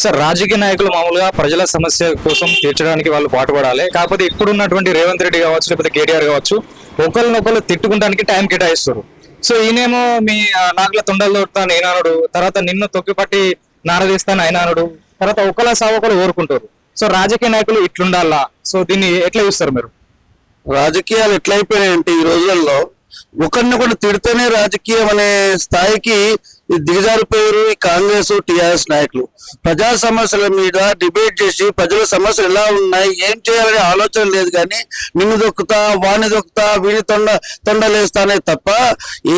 Sir, రాజకీయ నాయకులు మామూలుగా ప్రజల సమస్య కోసం తీర్చడానికి వాళ్ళు పాటుపడాలి. కాకపోతే ఇప్పుడున్నటువంటి రేవంత్ రెడ్డి కావచ్చు, లేకపోతే కేటీఆర్ కావచ్చు, ఒకరినొకరు తిట్టుకుంటానికి టైం కేటాయిస్తారు. సో ఈయనేమో మీ నాకుల తొండలు తొడతాను అయినానుడు, తర్వాత నిన్ను తొక్కిపట్టి నారదీస్తాను అయినానుడు, తర్వాత ఒకళ్ళ సావొకరు కోరుకుంటారు. సో రాజకీయ నాయకులు ఇట్లుండాలా? సో దీన్ని ఎట్లా చూస్తారు మీరు? రాజకీయాలు ఎట్లయిపోయినాయంటే ఈ రోజుల్లో ఒకరినొకరు తిడితేనే రాజకీయం అనే స్థాయికి దిగజారిపోయారు ఈ కాంగ్రెస్ టిఆర్ఎస్ నాయకులు. ప్రజా సమస్యల మీద డిబేట్ చేసి ప్రజల సమస్యలు ఎలా ఉన్నాయి, ఏం చేయాలనే ఆలోచన లేదు. కానీ నిన్ను దొక్కుతా, వాణ్ణి దొక్కుతా, వీని తొండలేస్తానే తప్ప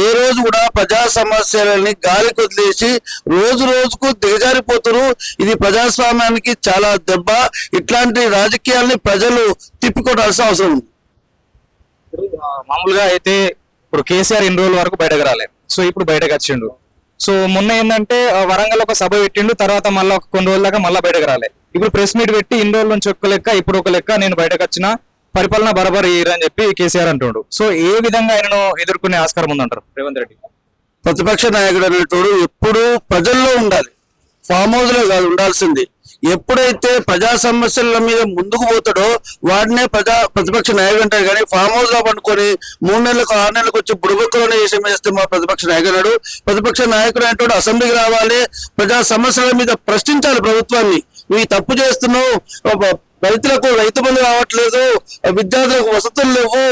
ఏ రోజు కూడా ప్రజా సమస్యలని గాలికి వదిలేసి రోజు రోజుకు దిగజారిపోతారు. ఇది ప్రజాస్వామ్యానికి చాలా దెబ్బ. ఇట్లాంటి రాజకీయాల్ని ప్రజలు తిప్పికొట్టాల్సిన అవసరం ఉంది. మామూలుగా అయితే ఇప్పుడు కేసీఆర్ ఇన్ని రోజుల వరకు బయటకు రాలేదు. సో ఇప్పుడు బయటకు వచ్చిండు. సో మొన్న ఏంటంటే వరంగల్ ఒక సభ పెట్టిండు, తర్వాత మళ్ళీ కొన్ని రోజుల దాకా మళ్ళీ బయటకు రాలే. ఇప్పుడు ప్రెస్ మీట్ పెట్టి ఇన్ని రోజుల నుంచి ఒక లెక్క, ఇప్పుడు ఒక లెక్క, నేను బయటకు వచ్చిన పరిపాలన బరాబర్ అని చెప్పి కేసీఆర్ అంటుండు. సో ఏ విధంగా ఆయనను ఎదుర్కొనే ఆస్కారం ఉందంటారు రేవంత్ రెడ్డి? ప్రతిపక్ష నాయకుడు అనేటోడు ఎప్పుడు ప్రజల్లో ఉండాలి, ఫామ్ హౌస్ లో కాదు ఉండాల్సింది. ఎప్పుడైతే ప్రజా సమస్యల మీద ముందుకు పోతాడో వాడినే ప్రతిపక్ష నాయకుడు అంటారు. కానీ ఫామ్ హౌస్ లో పండుకొని 3 నెలలకు 6 నెలలకు వచ్చి బుడబుక్కలోనే వేస్తే మా ప్రతిపక్ష నాయకుడు. ప్రతిపక్ష నాయకుడు అనేటోడు అసెంబ్లీకి రావాలి, ప్రజా సమస్యల మీద ప్రశ్నించాలి ప్రభుత్వాన్ని. నువ్వు తప్పు చేస్తున్నావు, రైతులకు రైతు బంధు రావట్లేదు, విద్యార్థులకు వసతులు లేవు,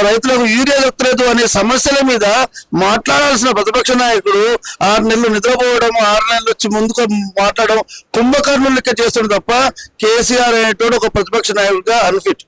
రైతులకు యూరియా దొరకలేదు అనే సమస్యల మీద మాట్లాడాల్సిన ప్రతిపక్ష నాయకుడు 6 నెలలు నిద్రపోవడం, 6 నెలలు వచ్చి ముందుకు మాట్లాడడం కుంభకర్ణులు లెక్క చేస్తాడు తప్ప కేసీఆర్ అనేటోడు ఒక ప్రతిపక్ష నాయకుడిగా అన్ఫిట్.